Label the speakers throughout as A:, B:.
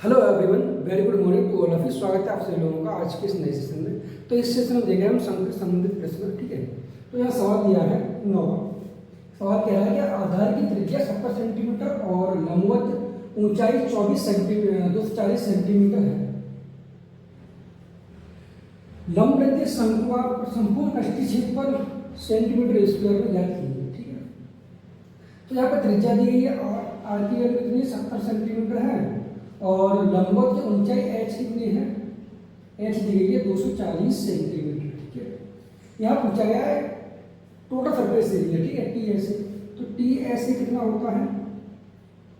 A: Hello everyone, very good morning to all of you. स्वागत है आप सभी लोगों का आज के इस नए सेशन में। तो इस सेशन में देखेंगे हम संघ से संबंधित प्रश्न, ठीक है। तो यहाँ सवाल दिया है 9। सवाल कह रहा है कि आधार की त्रिज्या 70 सेंटीमीटर और लंबवत ऊंचाई 240 सेंटीमीटर है। लंबवृत्तीय शंकु पर संपूर्ण पृष्ठीय क्षेत्रफल सेंटीमीटर स्क्वायर में ज्ञात कीजिए, ठीक है। तो यहाँ पर त्रिज्या दी गई है और आर की वैल्यू कितनी 70 सेंटीमीटर है और लंबवत की ऊंचाई h कितनी है, h दी गई है 240 सेंटीमीटर, ठीक है। यहाँ पूछा गया है टोटल सरफेस एरिया, ठीक है, टी ऐसे। तो टी ऐसे कितना होता है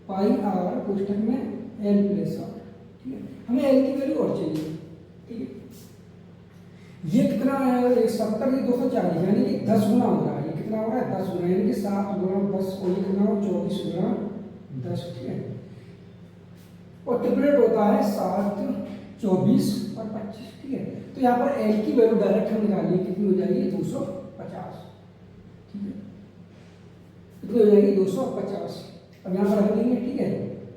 A: पाई आर कोष्ठक में एल प्लस आर, ठीक है। हमें एल की वैल्यू और चाहिए, ठीक है। ये कितना है 70 की 240 यानी कि 10 गुना हो रहा है। ये कितना हो रहा है 10 गुना यानी कि 7 गुना 10 और ये कितना हो 24 गुना 10, ठीक है। और ट्रिपलेट होता है 7, 24 और 25, ठीक है। तो यहाँ पर एल की वैल्यू डायरेक्ट हम निकालिए, कितनी हो जाएगी 250, ठीक है। कितनी हो जाएगी 250। अब यहाँ पर रख लेंगे, ठीक है।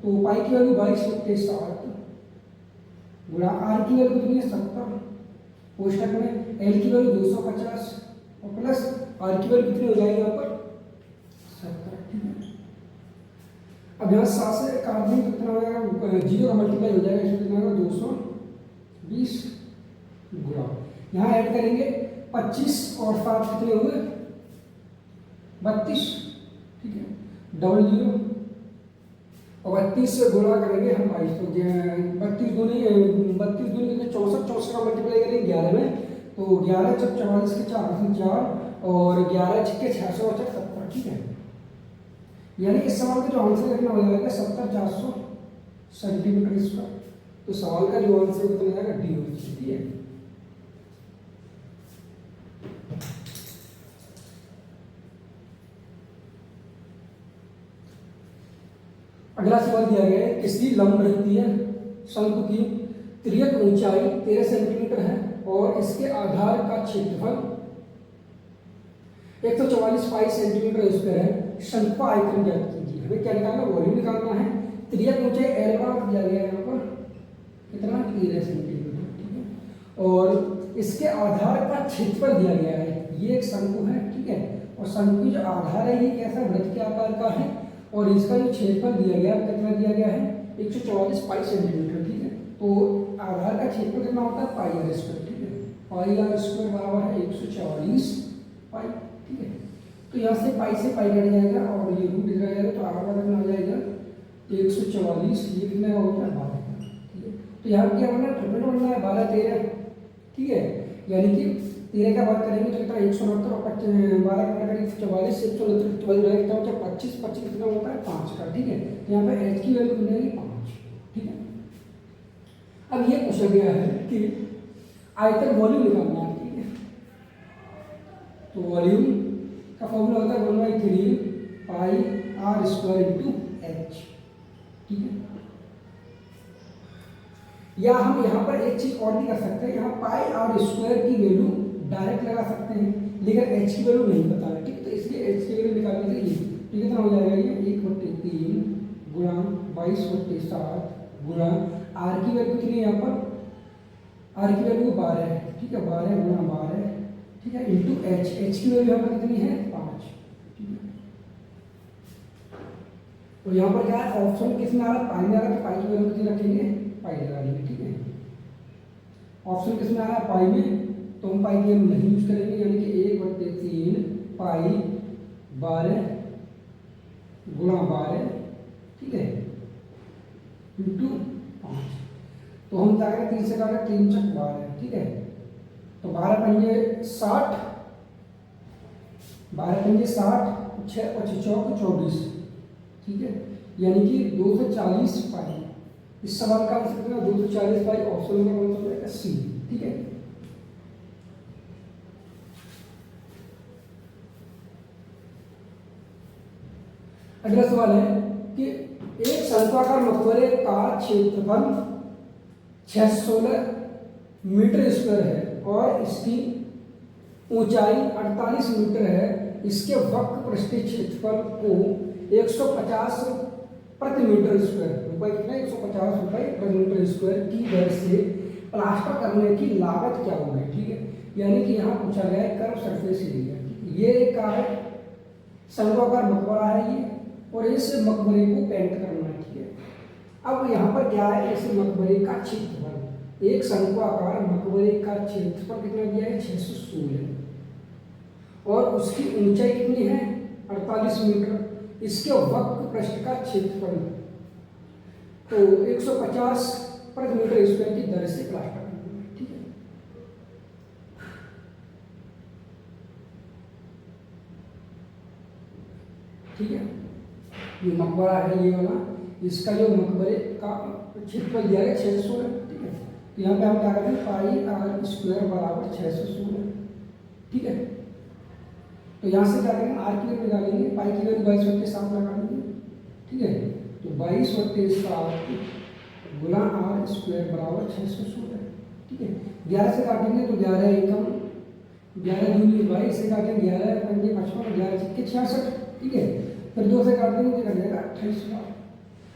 A: तो पाई की वैल्यू 22/7 गुणा आर की वैल्यू कितनी है 70 कोष्ठक में, एल की वैल्यू 250 और प्लस आर की वैल्यू कितनी हो जाएगी यहाँ पर 70, ठीक है। अब यहाँ 7 से काट देंगे कितना हो जाएगा, 0 का मल्टीप्लाई हो जाएगा, इसमें कितना होगा 220 गुणा यहाँ ऐड करेंगे 25 और 7 कितने हुए 32, ठीक है। डबल 0 और 32 से गुणा करेंगे हम 22, तो 32 दूनी कितने 64, 64 का मल्टीप्लाई करेंगे 11 में, तो 11 जब 44 के 4 और 11 के 600 और 70, ठीक है। यानी इस सवाल का जो आंसर लिखना हो जाएगा 70/400 सेंटीमीटर स्क्वायर। तो सवाल का जो आंसर कितना जाएगा डी हो, ठीक है। अगला सवाल दिया गया है किसी लंबवृत्तीय शंकु की तिर्यक ऊंचाई 13 सेंटीमीटर है और इसके आधार का क्षेत्रफल 144 पाई सेंटीमीटर स्क्वायर है। शंकु का आयतन ज्ञात कीजिए। हमें क्या निकालना, वॉल्यूम निकालना है। तिर्यक ऊंचाई एल बार दिया गया है यहाँ पर कितना 13 सेंटीमीटर, ठीक है। और इसके आधार का क्षेत्रफल दिया गया है। ये एक शंकु है, ठीक है। और शंकु जो आधार है ये कैसा वृत्त के आकार का है और इसका जो क्षेत्रफल दिया गया है कितना दिया गया है 144 पाई सेंटीमीटर, ठीक है। तो आधार का क्षेत्रफल कितना होता है पाई आर स्क्वायर, ठीक है। पाई आर स्क्वायर बराबर है 144 पाई, ठीक है। तो यहाँ से पाई कट जाएगा और ये रूट इधर जाएगा, तो आर का कितना हो जाएगा 144, ये कितना हो गया 12, ठीक है। तो यहाँ क्या बनना है ट्रिपल बनना है 12 13, ठीक है। यानी कि 13 का बात करेंगे तो कितना 169 और 12 का करेंगे 144 से 169 कितना होता है 25 कितना होता है 5 का, ठीक है। यहाँ पर एच की वैल्यू कितनी है 5, ठीक है। अब ये पूछा गया है कि आयतन वॉल्यूम निकालना है, ठीक है। तो वॉल्यूम का फॉर्मूला होता है 1/3 पाई आर स्क्वायर इंटू एच, ठीक है। या हम यहाँ पर एक चीज और भी कर सकते हैं, यहाँ पाई आर स्क्वायर की वैल्यू डायरेक्ट लगा सकते हैं, लेकिन एच की वैल्यू नहीं पता है, ठीक। तो इसलिए एच की वैल्यू निकालने के लिए तो कितना हो जाएगा ये 1/3 गुणा 22/7 गुणा आर की वैल्यू कितनी है यहाँ पर, आर की वैल्यू 12 है, ठीक है। 12 गुणा 12, ठीक है, इंटू एच, एच की वैल्यू यहाँ पर कितनी है 5, ठीक है। तो यहाँ पर क्या है ऑप्शन किसमें आ रहा है पाई में आ रहा है, तो पाई की वैल्यू कितनी रखेंगे पाई लगा लेंगे, ठीक है। ऑप्शन किसमें आ रहा है पाई में, तो हम पाई की वैल्यू नहीं यूज करेंगे, यानी कि 1/3 पाई 12 गुणा 12, ठीक है, इंटू 5। तो हम क्या करें 3 से काटें 3 × 12, ठीक है। तो 12 पंजे 60, 12 पंजे 60, 6 × 5 = 24, ठीक है। यानी कि 240 पाई। इस सवाल का आंसर कितना 240 पाई, ऑप्शन नंबर कौन सा हो जाएगा सी, ठीक है। अगला सवाल है कि एक शंक्वाकार मकबरे का क्षेत्रफल 616 मीटर स्क्वायर है और इसकी ऊंचाई 48 मीटर है। इसके वक्र पृष्ठीय क्षेत्रफल को 150 प्रति मीटर स्क्वायर रुपये कितना 150 रुपये प्रति मीटर स्क्वायर की दर से प्लास्टर करने की लागत क्या होगी, ठीक है। यानी कि यहाँ पूछा गया है कर्व सरफेस एरिया, ये एक का है शंक्वाकार मकबरा है ये, और इस मकबरे को पेंट करना है, ठीक है। अब यहाँ पर क्या है, इस मकबरे का क्षेत्रफल, एक शंक्वाकार मकबरे का क्षेत्रफल कितना दिया है 616, और उसकी ऊंचाई कितनी है 48 मीटर। इसके वक्र पृष्ठ का क्षेत्रफल तो 150 प्रति मीटर स्क्वायर की दर से प्लास्टर करना है, ठीक है। ठीक है, ये मकबरा है ये वाला, इसका जो मकबरे का क्षेत्रफल दिया है 616, ठीक है। तो यहाँ पे हम क्या करते हैं पाई आर स्क्वायर बराबर 616, ठीक है। तो यहाँ से क्या करेंगे आर की वैल्यू निकालेंगे, पाई की वैल्यू 22/7 लगा देंगे, ठीक है। तो 22/7 गुना आर स्क्वायर बराबर 616, ठीक है। 11 से काटेंगे तो 11 एकम 11 दूनी 22 से काटेंगे 11 पंजे 55 11 छक्के 66, ठीक है। फिर 2 से काट देंगे तो जाएगा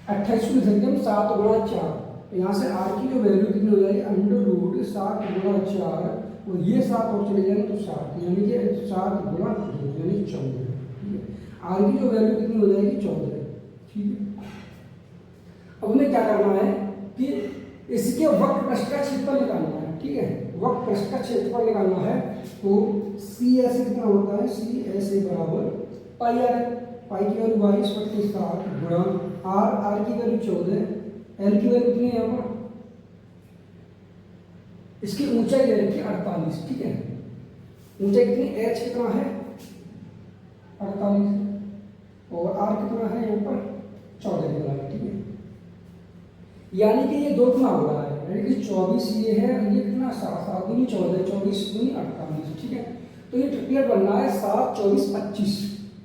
A: 28 को लिखेंगे 7 गुणा 4। तो यहाँ से आर की जो वैल्यू कितनी हो जाएगी √7 गुणा 4, और ये 7 और चले जाएंगे तो 7, यानी कि 7 गुणा 2 यानी 14, ठीक है। आर की जो वैल्यू कितनी हो जाएगी 14, ठीक है। अब हमें क्या करना है कि इसके वक्र पृष्ठ का क्षेत्रफल निकालना है, ठीक है। वक्र पृष्ठ का क्षेत्रफल निकालना है तो सी ऐसे कितना होता है, सी ऐसे बराबर पाई आर, पाई की वैल्यू 22/7 गुणा आर, आर की वैल्यू 14, एल की वैल्यू कितनी है यहाँ पर, इसकी ऊंचाई दे रखी है 48, ठीक है। ऊंचाई कितनी एच कितना है 48, और आर कितना है यहाँ पर 14 निकला है, ठीक है। यानी कि ये 2 गुना हो रहा है, यानी कि 24 ये है, ये कितना 7 दूनी 14, 24 दूनी 48, ठीक है। तो ये ट्रिपलेट बनना है 7 24 25,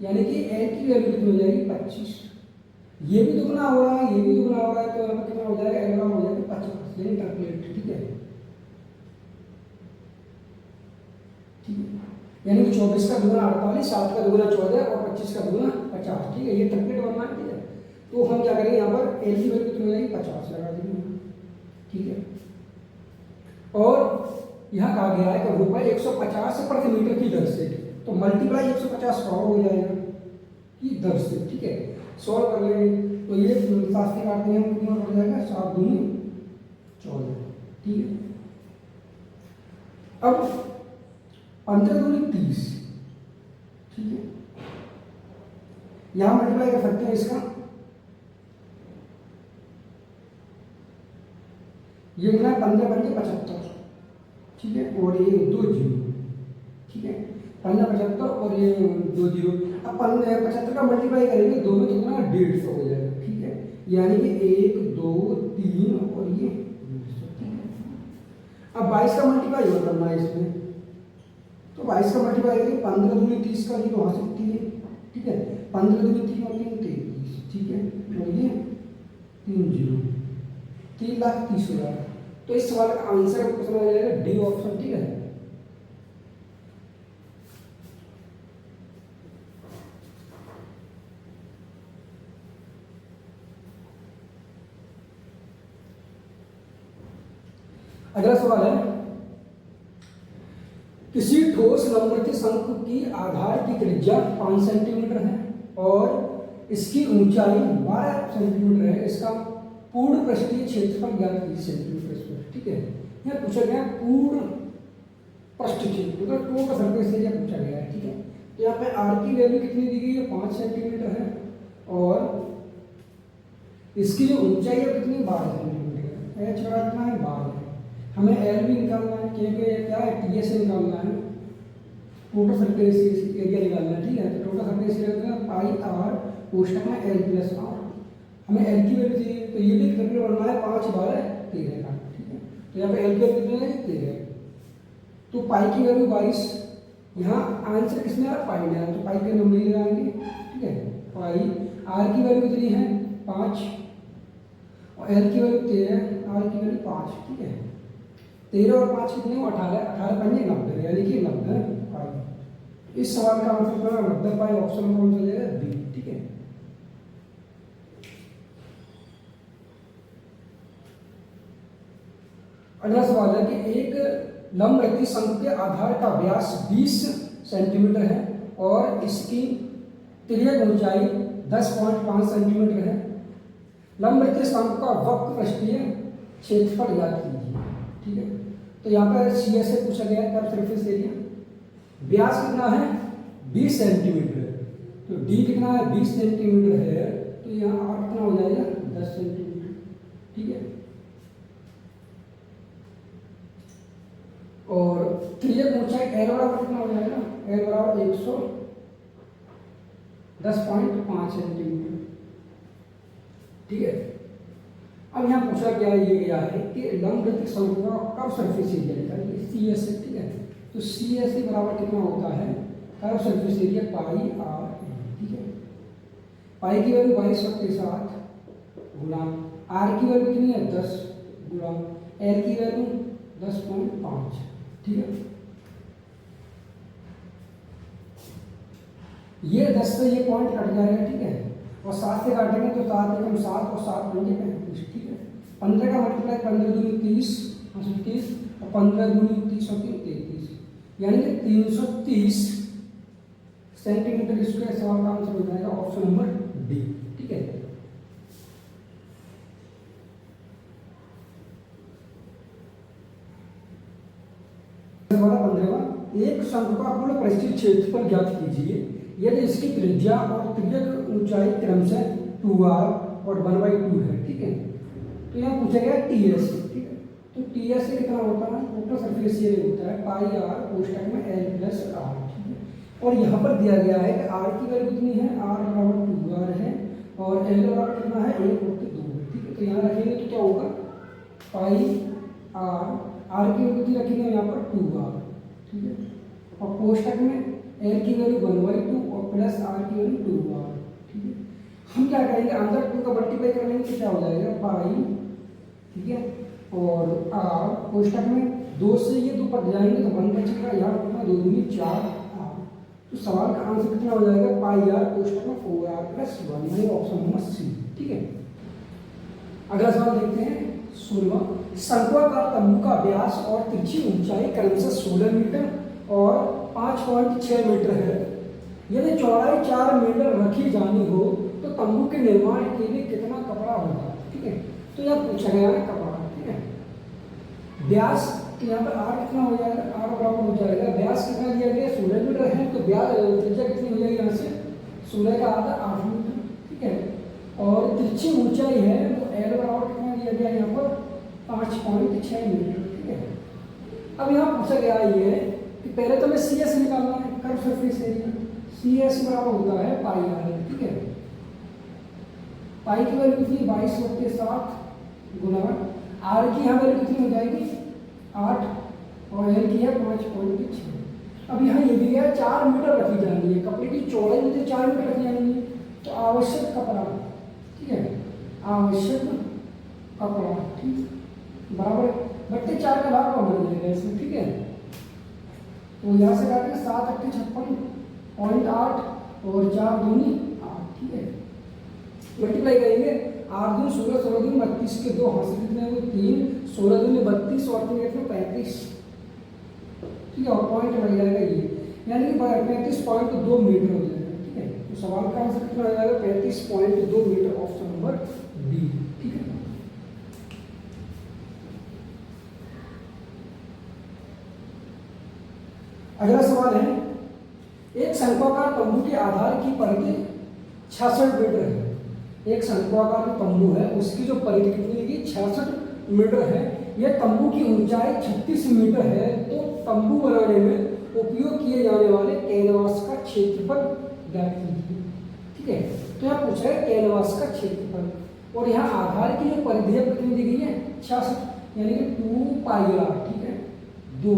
A: यानी कि एल की वैल्यू कितनी हो जाएगी 25। ये भी 2 गुना हो रहा है, ये भी 2 गुना हो रहा है, तो यहाँ पर कितना हो जाएगा एल का हो जाएगा 50, यानी ट्रिपलेट, ठीक है। ठीक है, यानी कि 24 का दुगुना 48, 7 का दुगुना 14 और 25 का दुगुना 50, ठीक है। ये ट्रिपलेट बनना है, ठीक है। तो हम क्या करेंगे यहाँ पर एल की वैल्यू कितनी हो जाएगी 50 लगा देंगे, ठीक है। और यहाँ कहा गया है कि रुपये 150 प्रति मीटर की दर से, तो मल्टीप्लाई 150 का हो जाएगा की दर से, ठीक है। सॉल्व कर लेंगे तो ये 7 से काटते हैं हम कितना पड़ जाएगा 7 दूनी 14, ठीक है। अब 15 दूनी 30, ठीक है। यहाँ मल्टीप्लाई कर सकते हैं इसका, ये कितना 15 पंजे 75, ठीक है, और ये 2 जीरो, ठीक है। 15 75 और ये 2 जीरो। अब 75 का मल्टीप्लाई करेंगे 2 में तो कितना 150 हो जाएगा, ठीक है। यानी कि 1 2 3 और ये 150, ठीक है। अब 22 का मल्टीप्लाई और करना है इसमें, तो 22 का मल्टीप्लाई करेंगे 15 दूनी 30 का जीरो वहाँ से 3, ठीक है। 15 दूनी 3 और 3 23, ठीक है, और ये 3 जीरो 3,30,000। तो इस सवाल का आंसर क्वेश्चन आ जाएगा डी ऑप्शन, ठीक है। अगला सवाल है किसी ठोस लंबवर्ती शंकु की आधार की त्रिज्या 5 सेंटीमीटर है और इसकी ऊंचाई 12 सेंटीमीटर है, इसका पूर्ण पृष्ठीय क्षेत्रफल ज्ञात कीजिए सेंटीमीटर स्क्वायर, ठीक है। यह पूछा गया पूर्ण पृष्ठ क्षेत्र, मतलब टोटल सरफेस एरिया पूछा गया है, ठीक है। तो यहाँ पे आर की वैल्यू कितनी दी गई है 5 सेंटीमीटर है, और इसकी जो ऊंचाई है कितनी 12 सेंटीमीटर है, एच बड़ा कितना है 12 है। हमें एल भी निकालना है, क्योंकि क्या है टी से निकालना है, टोटल सरफेस एरिया निकालना है, ठीक है। तो total surface area pi r कोष्टक में एल प्लस आर, हमें एल की वैल्यू चाहिए, तो ये भी ट्रिपल बनना है 5 12 13 का, ठीक है। तो यहाँ पे एल की वैल्यू कितनी है 13, तो पाई की वैल्यू 22, यहाँ आंसर किसमें आ पाई में, तो पाई के नंबर ही लगाएंगे, ठीक है। पाई आर की वैल्यू कितनी है 5 और एल की वैल्यू 13, आर की वैल्यू 5, ठीक है। 13 और 5 कितने हो 18, 18 पंजे 90, यानी कि 90 पाई। इस सवाल का आंसर क्या 90 पाई, ऑप्शन कौन सा हो जाएगा बी, ठीक है। अगला सवाल है कि एक लंब वृत्तीय शंकु के आधार का व्यास 20 सेंटीमीटर है और इसकी तिर्यक ऊंचाई 10.5 सेंटीमीटर है। लंब वृत्तीय शंकु का वक्र पृष्ठीय क्षेत्रफल ज्ञात कीजिए। ठीक है, तो यहाँ पर सी एस से पूछा गया है कर्व सरफेस एरिया। व्यास कितना है 20 सेंटीमीटर, तो डी कितना है 20 सेंटीमीटर है, तो यहाँ आर कितना हो जाएगा 10 सेंटीमीटर। ठीक है, और तिर्यक ऊंचाई एल बराबर कितना हो जाएगा, एल बराबर 110.5 सेंटीमीटर। ठीक है, अब यहाँ पूछा क्या ये गया है कि लंब वृत्तीय शंकु का कर्व सरफेस एरिया निकालिए सी एस से। ठीक है, तो सी एस बराबर कितना होता है curve surface area pi r. ठीक है, पाई की वैल्यू 22 के साथ गुणा आर की वैल्यू कितनी है 10 गुणा एल की वैल्यू 10.5। ठीक है, ये 10 से ये पॉइंट कट जाएगा। ठीक है, और 7 से काटेंगे तो 7 एकम 7 और 7 बनेंगे 35। ठीक है, 15 का मल्टीप्लाई 15 दूनी 30 और 15 दूनी 30 और 33, यानी कि 330 सेंटीमीटर स्क्वायर। सवाल का आंसर हो जाएगा ऑप्शन नंबर डी। ठीक है, सवाल 15वां, एक शंकु का कुल परिचित क्षेत्रफल ज्ञात कीजिए यदि इसकी त्रिज्या और तिर्यक ऊंचाई क्रमशः 2r और 1/2 है। ठीक है, तो यहाँ पूछा गया टीएस। ठीक है, तो टीएस से कितना होता है टोटल सरफेस एरिया होता है पाई आर कोष्टक में एल प्लस आर। ठीक है, और यहाँ पर दिया गया है कि आर की वैल्यू कितनी है, आर बराबर 2r है और एल बराबर कितना है 1/2 है। ठीक है, तो यहाँ रखेंगे तो क्या होगा पाई आर की वैल्यू कितनी रखेंगे यहाँ पर 2r। ठीक है, और कोष्टक में एल की वैल्यू 1/2 और प्लस आर की वैल्यू 2r। ठीक है, हम क्या करेंगे अंदर 2 का मल्टीप्लाई कर लेंगे तो क्या हो जाएगा पाई। ठीक है, और आर कोष्टक में 2 से ये 2 कट जाएंगे तो 1 बचेगा, यहाँ कितना 2 दूनी 4 आर। तो सवाल का आंसर कितना हो जाएगा पाई आर कोष्टक में 4r + 1, यानी ऑप्शन नंबर सी। ठीक है, अगला सवाल देखते हैं 16वां, शंक्वाकार तंबू का व्यास और तिरछी ऊंचाई क्रमशः 16 मीटर और 5.6 मीटर है। यदि चौड़ाई 4 मीटर रखी जानी हो तो तंबू के निर्माण के लिए कितना कपड़ा होगा। ठीक है, तो यह पूछा गया है कपड़ा। ठीक है, व्यास तो यहाँ पर आर कितना हो जाएगा, आर बराबर हो जाएगा व्यास कितना दिया गया 16 मीटर है, तो व्यास त्रिज्या कितनी हो जाएगी यहाँ से 16 का आधा 8 मीटर। ठीक है, और तिरछी ऊंचाई है तो एल बराबर कितना दिया गया यहाँ पर 5.6 मीटर। ठीक है, अब यहाँ पूछा गया ये कि पहले तो मैं सी एस निकालना है curve surface area. C S बराबर होता है पाई आर। ठीक है, पाई की वैल्यू कितनी 22 के साथ गुणा आर की यहाँ वैल्यू कितनी हो जाएगी 8 और एल की है 5.6। अब यहाँ ये भी गया 4 मीटर रखी जानी है, कपड़े की चौड़ाई मुझे 4 मीटर रखी जानी है, तो आवश्यक कपड़ा। ठीक है, आवश्यक कपड़ा ठीक बराबर 4 का भाग कम हो जाएगा इसमें। ठीक है, तो यहाँ से काटेंगे 7 8 56.8 और 4 दूनी 8। ठीक है, मल्टीप्लाई करेंगे 8 दूनी 16 16 दूनी 32 के 2 हाथ से कितने वो 3 16 दूनी 32 और 3 कितने 35। ठीक है, और पॉइंट लग जाएगा ये, यानी कि 35.2 मीटर हो जाएगा। ठीक है, तो सवाल का आंसर कितना हो जाएगा 35.2 मीटर, ऑप्शन नंबर बी। ठीक है, अगला सवाल है एक शंक्वाकार तंबू के आधार की परिधि 66 मीटर है। एक शंक्वाकार तंबू है उसकी जो परिधि कितनी है 66 मीटर है। यह तंबू की ऊंचाई 36 मीटर है, तो तंबू बनाने में उपयोग किए जाने वाले कैनवास का क्षेत्रफल ज्ञात कीजिए। ठीक है, तो यहाँ पूछा है कैनवास का क्षेत्रफल, और यहाँ आधार की जो परिधि कितनी दी गई है 66, यानी कि 2 पाई आर। ठीक है, 2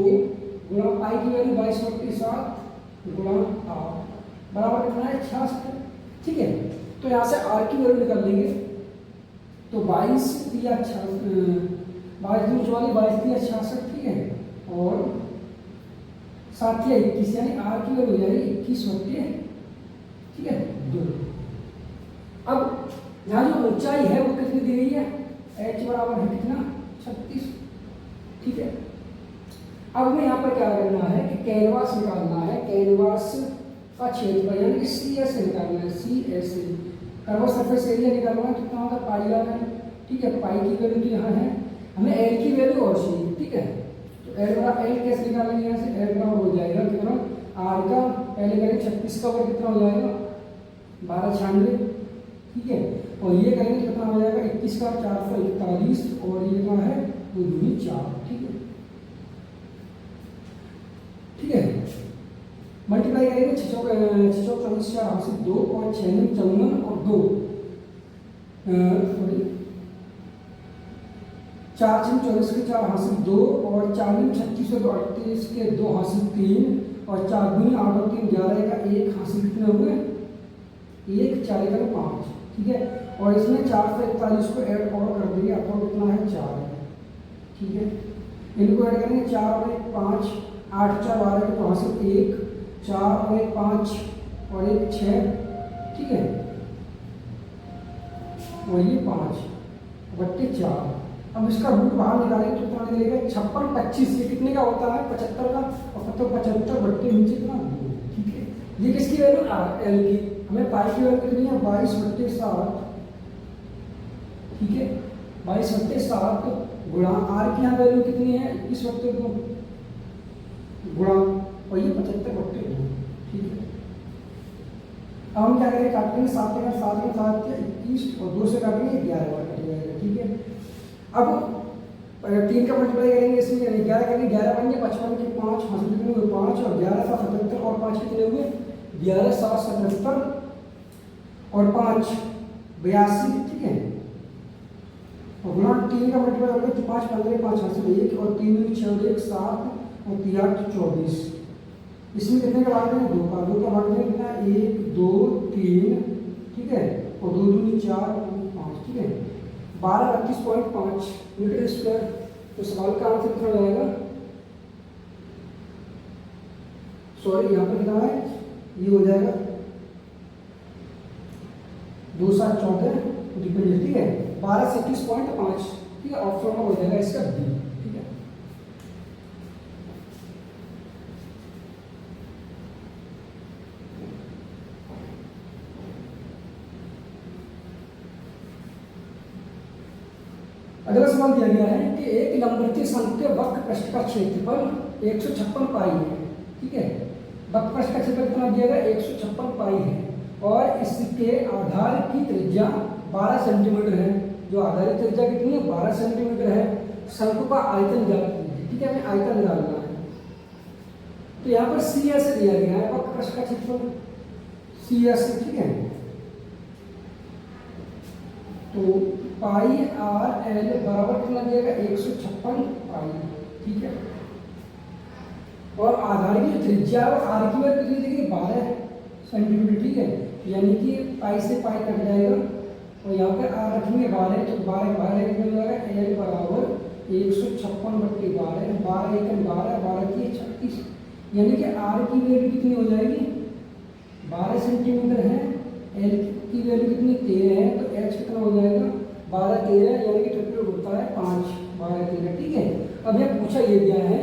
A: गुणा पाई की वैल्यू 22 के साथ गुणा आर बराबर कितना है 66। ठीक है, तो यहाँ से आर की वैल्यू निकाल लेंगे, तो 22 या 22 दूनी 44 22 या 66। ठीक है, और 7 या 21, यानी आर की वैल्यू हो जाएगी 21 होती है। ठीक है, 2। अब यहाँ जो ऊंचाई है वो कितनी दी गई है, एच बराबर है कितना 36, ठीक है। अब हमें यहाँ पर क्या करना है कि कैनवास निकालना है, कैनवास का क्षेत्रफल यानी कि सी एस निकालना है, C S curve surface area निकालना है, कितना होगा पाई आर है, ठीक है। पाई की वैल्यू तो यहाँ है, हमें एल की वैल्यू और चाहिए, ठीक है। तो एल कैसे निकालेंगे, यहाँ से एल बराबर हो जाएगा कितना, आर का पहले करेंगे 36 का वर्ग कितना हो जाएगा 1296, ठीक है। और ये करेंगे कितना हो जाएगा 21 का 441 और ये कितना है 2 दूनी 4, ठीक है, ठीक है। मल्टीप्लाई करेंगे 6 चौक 24 4 हाथ से 2 और 6 में 54 और 2 सॉरी 4 6 24 के 4 हाथ से 2 और 4 में 36 और 38 के 2 हाथ से 3 और 4 दूनी 8 और 3 11 का 1 हाथ से कितने हुए 1 4 का 5, ठीक है। और इसमें 441 को ऐड और कर देंगे, आपको कितना है 4 है, ठीक है। इनको ऐड करेंगे 4 और 1 5 8 4 12 के 5 से 1 4 और 1 5 और 1 6, ठीक है। और ये 5 बट्टे 4। अब इसका रूट बाहर निकालेंगे तो कितना निकलेगा 56 25, ये कितने का होता है 75 का, और तो 75 बट्टे नीचे कितना 2, ठीक है। ये किसकी वैल्यू एल की, हमें पाई की वैल्यू कितनी है 22 बट्टे 7, ठीक है। 22 बट्टे 7 गुणा आर की यहाँ वैल्यू कितनी है 21 बट्टे 2 गुणा और ये 75 बट्टे 2, ठीक है। अब हम क्या करेंगे काटेंगे 7 के 7 के 7 के 21 और 2 से काटेंगे 11 बार कट जाएगा, ठीक है। अब 3 का मल्टीप्लाई करेंगे इसमें 11 करेंगे 11 बनेंगे 55 के 5 हासिल कितने हुए 5 और 11 7 77 और 5 कितने हुए 11 7 77 और 5 82, ठीक है। और गुणा 3 का मल्टीप्लाई करेंगे तो 5 15 5 हासिल 1 और 3 में 6 1 7 और 3 8 24, इसमें कितने का भाग देंगे 2 का भाग देंगे कितना 1 2 3, ठीक है। और 2 दूनी 4 5, ठीक है। 1232.5 मीटर स्क्वायर। तो सवाल का आंसर कितना हो जाएगा, सॉरी यहाँ पर कितना है ये हो जाएगा 2 7 14 डिपेंड, ठीक है। 1236.5, ठीक है। ऑप्शन में हो जाएगा इसका बी, ठीक है। अगला सवाल दिया गया है कि एक लंबवृत्तीय शंकु के वक्र पृष्ठ का क्षेत्रफल 156 पाई है, ठीक है। वक्र पृष्ठ का क्षेत्रफल कितना दिया गया 156 पाई है और इसके आधार की त्रिज्या 12 सेंटीमीटर है, जो आधारित त्रिज्या कितनी है 12 सेंटीमीटर है। शंकु का आयतन ज्ञात कीजिए, ठीक है। हमें आयतन निकालना है, तो यहाँ पर सी एस दिया गया है वक्र पृष्ठ का क्षेत्रफल सी एस, ठीक है। तो पाई आर एल बराबर कितना दिया गया 156 पाई, ठीक है। और आधार की त्रिज्या और आर की वैल्यू कितनी दी गई 12 सेंटीमीटर, ठीक है। यानी कि पाई से पाई कट जाएगा और यहाँ पर आर रखेंगे 12, तो 12 12 कितना हो जाएगा एल बराबर 156 बट्टे 12 12 1 12 12 की 36, यानी कि आर की वैल्यू कितनी हो जाएगी 12 सेंटीमीटर है, एल की वैल्यू कितनी 13 है, तो एच कितना हो जाएगा 12 13, यानी कि ट्रिपल होता है 5 12 13, ठीक है। अब यह पूछा ये गया है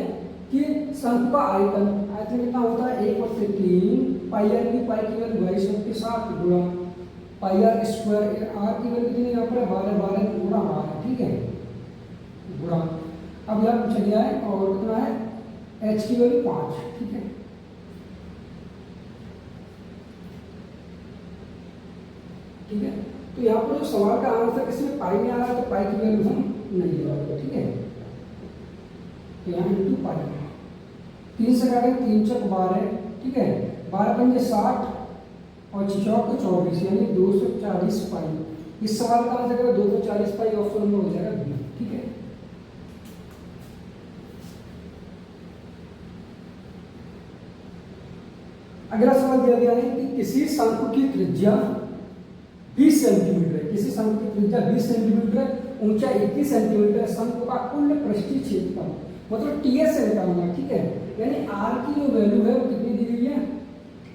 A: कि शंकु का आयतन कितना होता है 1/3 पाई आर की वैल्यू 22 के साथ गुणा पाई आर स्क्वायर, आर की वैल्यू कितनी यहाँ पर 12 12 गुणा 12, ठीक है, गुणा। अब यह पूछा गया है और कितना है एच की वैल्यू 5, ठीक है, ठीक है। तो यहाँ पर जो सवाल का आंसर इसमें पाई में आ रहा है तो पाई की वैल्यू हम नहीं लगाएंगे, ठीक है। तो यहाँ इंटू पाई 3 से काटेंगे 3 चौक 12, ठीक है। 12 पंजे 60 और 6 चौक 24, यानी 240 पाई। इस सवाल का आंसर करेगा 240 पाई, ऑप्शन नंबर हो जाएगा बी, ठीक है। अगला सवाल दिया गया है कि किसी शंकु की त्रिज्या 20 सेंटीमीटर है, किसी शंकु की त्रिज्या 20 सेंटीमीटर है, ऊंचा 21 सेंटीमीटर है, शंकु का कुल पृष्ठीय क्षेत्रफल मतलब टीएस से निकालना, ठीक है। यानी आर की जो वैल्यू है वो कितनी दी गई है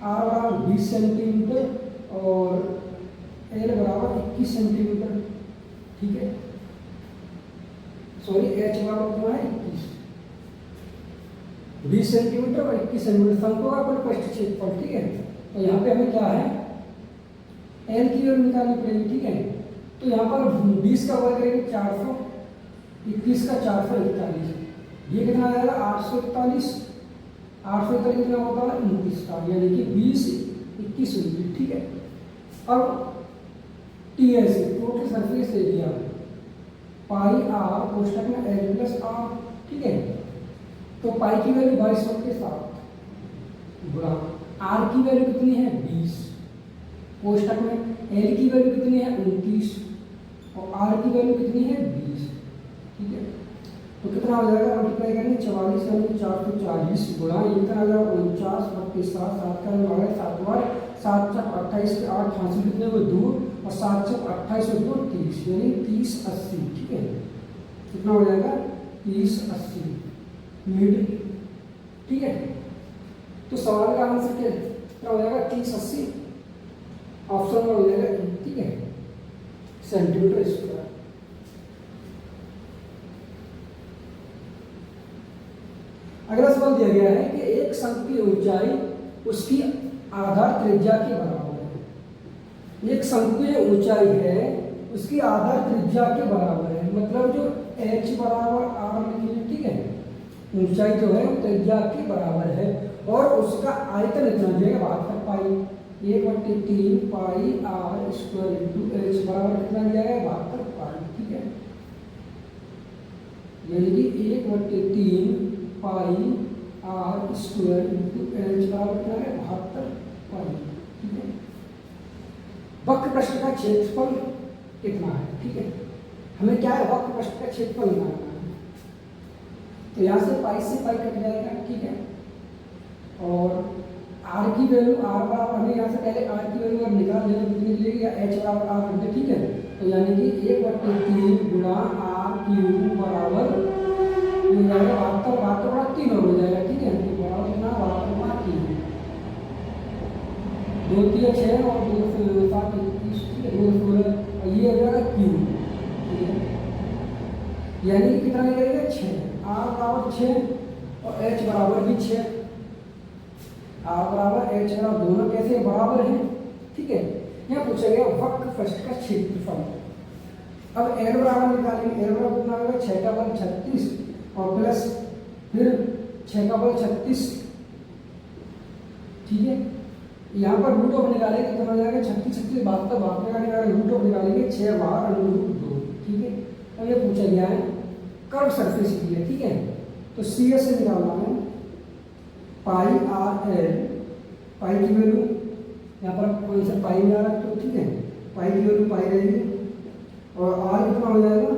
A: आर बराबर 20 सेंटीमीटर और एल बराबर 21 सेंटीमीटर, ठीक है। सॉरी एच बराबर कितना है 21, 20 सेंटीमीटर और 21 सेंटीमीटर शंकु का परिपृष्ठ क्षेत्रफल, ठीक है। तो यहाँ पे हमें क्या है, एल की वैल्यू निकालनी पड़ेगी, ठीक है। तो यहाँ पर 20 का वर्ग करेंगे 400, 21 का 441, ये कितना आ जाएगा 841, 841 कितना होता है 29 का, यानी कि 20 21 29, ठीक है। अब TS total surface area pi r कोष्टक में एल प्लस आर, ठीक है। तो पाई की वैल्यू 22/7 गुणा आर की वैल्यू कितनी है 20, कोष्टक में एल की वैल्यू कितनी है 29 और आर की वैल्यू कितनी है 20, ठीक है। तो कितना हो जाएगा, मल्टीप्लाई करेंगे 44 यानी 440 गुणा ये कितना आ जाएगा 49 32 7 का आ गया 7 बार 7 चक 28 के 8 हासिल कितने हुए 2 और 7 चक 28 और 2 30 यानी 30 80, ठीक है। कितना हो जाएगा 30 80 मिड, ठीक है। तो सवाल का आंसर क्या हो जाएगा 30 80, ऑप्शन में हो जाएगा, ठीक है, सेंटीमीटर स्क्वायर। अगला सवाल दिया गया है कि एक शंकु की ऊंचाई उसकी आधार त्रिज्या के बराबर है। एक शंकु की ऊंचाई है उसकी आधार त्रिज्या के बराबर है, मतलब जो h बराबर r लिखेंगे, ठीक है। ऊंचाई जो है त्रिज्या के बराबर है और उसका आयतन इतना दिया 72 पाई, 1/3 पाई r स्क्वायर इंटू h बराबर कितना दिया है 72 पाई, ठीक है। यानी कि 1/3 पाई आर स्क्वायर इंटू एच बराबर कितना है 72 पाई, ठीक है। वक्र पृष्ठ का क्षेत्रफल कितना है, ठीक है। हमें क्या है वक्र पृष्ठ का क्षेत्रफल निकालना है। तो यहाँ से पाई कट जाएगा, ठीक है। और आर की वैल्यू आर बराबर हमें यहाँ से पहले आर की वैल्यू अब निकाल लेना कितनी मिलेगी, या एच बराबर आर करते, ठीक है। तो यानी कि 1/3 गुणा आर क्यूब बराबर 72 3 हो जाएगा, ठीक है। तो बराबर कितना 72 3 2 3 6 और 2 7 21, ठीक है। 2 16 ये हो जाएगा क्यूब, ठीक है। यानी कि कितना निकलेगा 6, आर बराबर 6 और एच बराबर भी 6, आर बराबर एच बराबर दोनों कैसे बराबर हैं, ठीक है। यहाँ पूछा गया वक्र पृष्ठ का क्षेत्रफल। अब एल बराबर निकालेंगे, एल बराबर कितना होगा 6 का वर्ग 36 और प्लस फिर 6 का वर्ग 36, ठीक है। यहाँ पर रूट ऑफ निकालेंगे कितना हो जाएगा 36 36 72 72 का निकालेंगे, रूट ऑफ निकालेंगे 6 बार √2, ठीक है। अब ये पूछा गया है कर्व सरफेस एरिया, ठीक है। तो सी एस से निकालना है पाई आर एल, पाई की वैल्यू यहाँ पर कौन सा पाई में आ रहा है, तो ठीक है पाई की वैल्यू पाई रहेगी और आर कितना हो जाएगा,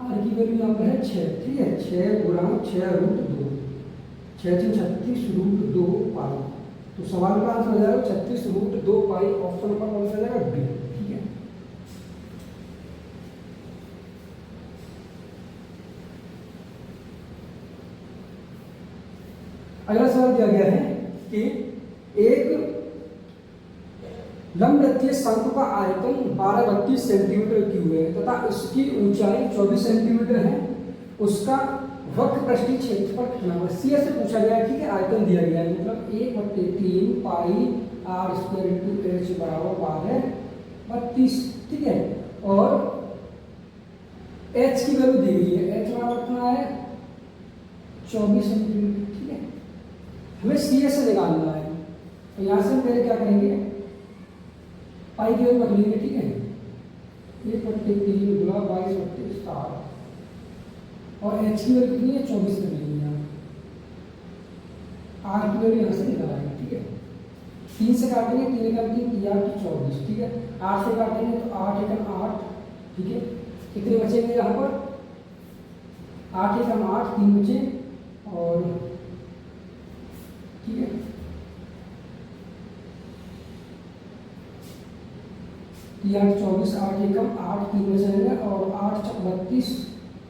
A: आर की वैल्यू यहाँ पर है 6, ठीक है। 6 गुणा 6√2, 6 36 √2 पाई। तो सवाल का आंसर हो जाएगा 36√2 पाई, ऑप्शन नंबर कौन सा हो जाएगा बी, ठीक है। अगला सवाल दिया गया है कि एक लंबवृत्तीय शंकु का आयतन 1232 सेंटीमीटर क्यूब है तथा उसकी ऊंचाई 24 सेंटीमीटर है, उसका वक्र पृष्ठीय क्षेत्रफल कितना है। सी से पूछा गया है, ठीक है। आयतन दिया गया है, मतलब 1/3 पाई आर स्क्वायर इंटू एच बराबर 1232, ठीक है। और एच की वैल्यू दी गई है, एच बराबर कितना है 24 सेंटीमीटर, ठीक है। हमें सी से निकालना है, तो यहाँ से हम पहले क्या करेंगे पाई की वैल्यू रख लेंगे, ठीक है। 1/3 गुणा 22/7 और एच की वैल्यू कितनी है 24 कर लेंगे यहाँ, आर की वैल्यू यहाँ से निकालेंगे, ठीक है। 3 से काटेंगे, 3 का 3 24, ठीक है। 8 से काटेंगे तो 8 एकम 8, ठीक है। कितने बचेंगे यहाँ पर 8 एकम 8, 3 बचे और ठीक है 3 8 24, 8 एकम 8, 3 बचेंगे और 8 चक 32,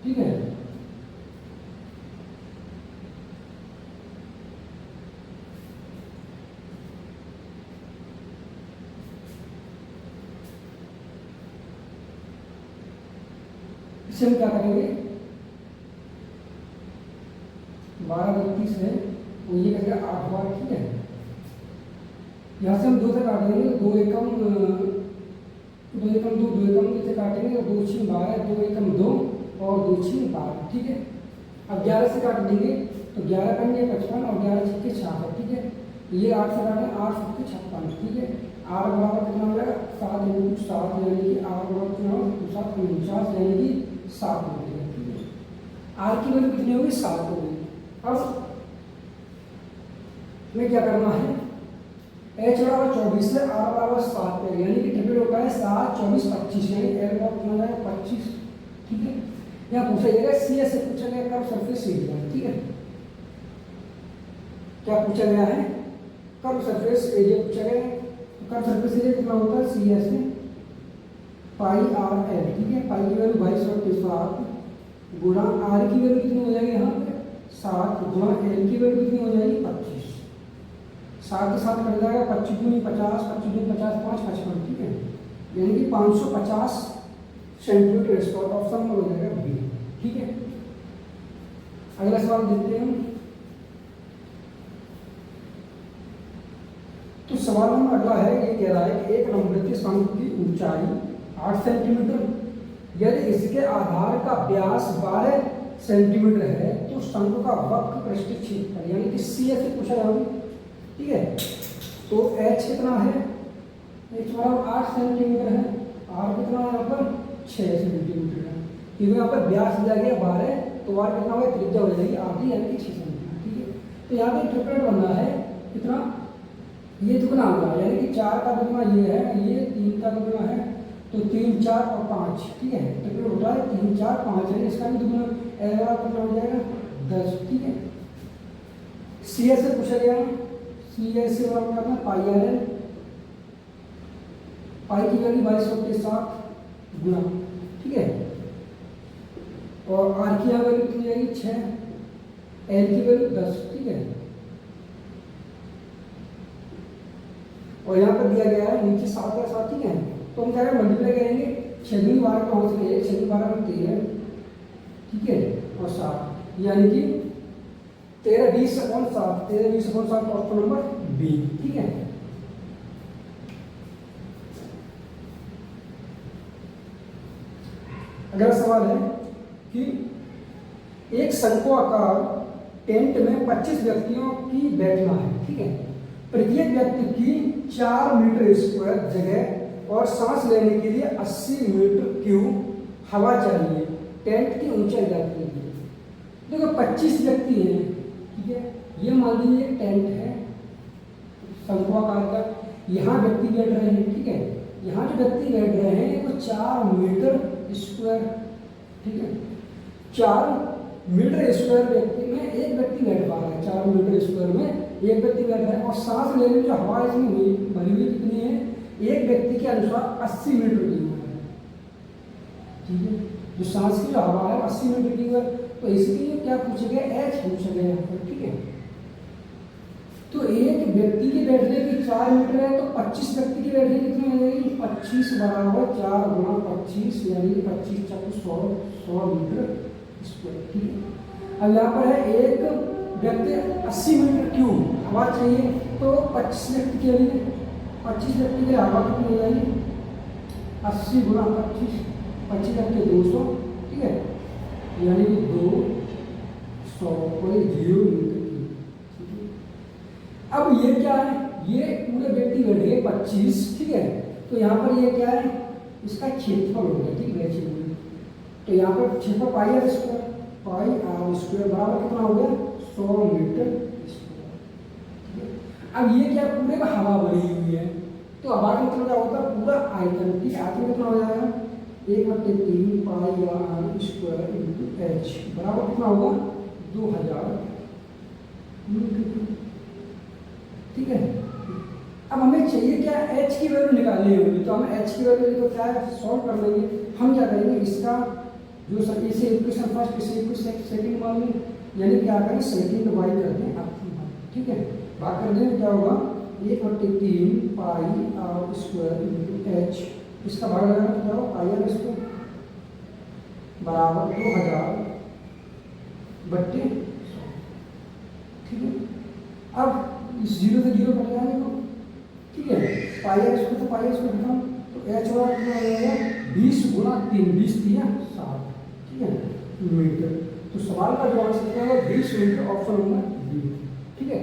A: ठीक है। इसे हम क्या करेंगे 12 32 है तो ये करेगा 8 बार, ठीक है। यहाँ से हम 2 से काट देंगे, 2 एकम 2 एकम 2, 2 एकम 2 से काटेंगे तो 2 छीन 12, 2 एकम 2 और 2 छीन 12, ठीक है। अब 11 से काट देंगे तो 11 पंजे 55 और 11 छक्के 66, ठीक है। ये 8 से काटें, 8 छक्के 56, ठीक है। आर बराबर कितना हो जाएगा 7 × 7 यानी कि आर बराबर कितना होगा 7 × 49 यानी कि 7 हो गया, ठीक है। आर की वैल्यू कितनी होगी 7 हो गई। अब हमें क्या करना है, एच बराबर 24 है, आर बराबर 7 पे यानी कि ट्रिपल होता है 7 24 25 यानी एल बराबर कितना हो जाएगा 25, ठीक है। यहाँ पूछा जाएगा सी एस से पूछा गया कर्व सरफेस एरिया, ठीक है। क्या पूछा गया है, कर्व सरफेस एरिया पूछा गया है। कर्व सरफेस एरिया कितना होता है सी एस में पाई आर एल, ठीक है। पाई की वैल्यू 22 गुणा आर की वैल्यू कितनी हो जाएगी यहाँ पे 7 गुणा एल की वैल्यू कितनी हो जाएगी 25, 7 के साथ कट जाएगा 25 दूनी 50, 25 दूनी 50, 5 55, ठीक है। यानी कि 550 सेंटीमीटर स्क्वायर, ऑप्शन में हो जाएगा बी, ठीक है। अगला सवाल देखते हैं हम। तो सवाल नंबर अगला है, ये कह रहा है कि एक लंबवृत्तीय शंकु की ऊंचाई 8 सेंटीमीटर, यदि इसके आधार का व्यास 12 सेंटीमीटर है तो शंकु का वक्र पृष्ठीय क्षेत्रफल यानी कि सी एस से पूछा जाएगा, ठीक है। तो एच कितना है, एच बराबर 8 सेंटीमीटर है, आर कितना है यहाँ पर 6 सेंटीमीटर है, क्योंकि यहाँ पर व्यास दिया गया 12 तो आर कितना होगा त्रिज्या हो जाएगी आधी यानी कि 6 सेंटीमीटर, ठीक है। तो यहाँ पे ट्रिपलेट बनना है कितना, ये दुगना होगा यानी कि 4 का दुगना ये है, ये 3 का दुगना है तो 3 4 और 5, ठीक है। ट्रिपलेट होता है 3 4 5 है, इसका भी दुगना एल बराबर कितना हो जाएगा 10, ठीक है। सी एस से पूछा गया, सी एस से बराबर करना पाई आर एल, पाई की वैल्यू 22 के साथ गुणा, ठीक है। और आर की यहाँ वैल्यू कितनी जाएगी 6, एल की वैल्यू 10, ठीक है। और यहाँ पर दिया गया है नीचे 7 या 7, ठीक है। तो हम क्या करें मल्टीप्लाई करेंगे, 6 दूनी 12 का हो सके 6 दूनी 12 में 13, ठीक है, और 7 यानी कि 13 20 upon 7, 13 20 upon 7 option number B, ठीक है। अगला सवाल है कि एक शंक्वाकार टेंट में 25 व्यक्तियों की बैठना है, ठीक है। प्रत्येक व्यक्ति की 4 मीटर स्क्वायर जगह और सांस लेने के लिए 80 मीटर क्यूब हवा चाहिए टेंट की ऊंचाई जाती है। देखो 25 व्यक्ति हैं, ठीक है। ये मान लीजिए टेंट है शंक्वाकार का, यहाँ व्यक्ति बैठ रहे हैं, ठीक है। यहाँ जो व्यक्ति बैठ रहे हैं वो 4 मीटर स्क्वायर, ठीक है। 4 मीटर स्क्वायर व्यक्ति में एक व्यक्ति बैठ पा रहा है, 4 मीटर स्क्वायर में एक व्यक्ति बैठ रहा है। और सांस लेने में जो हवा इसमें हुई भरी हुई कितनी है, एक व्यक्ति के अनुसार 80 मीटर की है, ठीक है। जो सांस की जो हवा है 80 मीटर की है, तो इसलिए क्या पूछा गया एच पूछा गया यहाँ पर, ठीक है। तो एक व्यक्ति की बैठने की 4 मीटर है तो 25 व्यक्ति की बैठने कितनी हो जाएगी 25 बराबर 4 गुणा 25 यानी 25 × 100 मीटर स्क्वायर, ठीक है। अब यहाँ पर है एक व्यक्ति 80 मीटर क्यूब हवा चाहिए तो 25 व्यक्ति के लिए 25 व्यक्ति के लिए हवा कितनी हो जाएगी 80 गुणा 25, 25 व्यक्ति 200, ठीक है, यानी कि 200 और 0 मीटर क्यूब, ठीक है। अब ये क्या है, ये पूरे व्यक्ति बैठ गए 25, ठीक है। तो यहाँ पर ये क्या है, इसका क्षेत्रफल हो गया, ठीक है। तो यहाँ पर क्षेत्रफल pi r square, pi r square बराबर कितना हो गया 100 मीटर स्क्वायर, ठीक है। अब ये क्या पूरे में हवा भरी हुई है, तो हवा का मतलब क्या होता है पूरा आयतन, ठीक है। आयतन कितना हो जाएगा 1/3 पाई आर स्क्वायर इंटू एच बराबर कितना होगा 2000 मीटर, ठीक है। अब हमें चाहिए क्या एच की वैल्यू निकालनी होगी, तो हम एच की वैल्यू को क्या है सॉल्व कर लेंगे। हम क्या करेंगे इसका जो इसे इक्वेशन फर्स्ट इसे इक्वेशन सेकंड मान लें, यानी क्या करें सेकंड बाई कर दें आपकी बात, ठीक है। भाग कर दें क्या होगा 1/3 पाई आर स्क्वायर इंटू एच, इसका भाग लगाना तो क्या होगा पाई आर स्क्वायर बराबर 2000/100, ठीक है। अब इस जीरो से जीरो कट जाएंगे तो ठीक है, पाई आर स्क्वायर तो पाई आर स्क्वायर खत्म, तो एच वाला कितना हो जाएगा 20 गुणा 3, 20 3 60, ठीक है, मीटर। तो सवाल का जो आंसर क्या होगा 20 मीटर, ऑप्शन नंबर बी, ठीक है।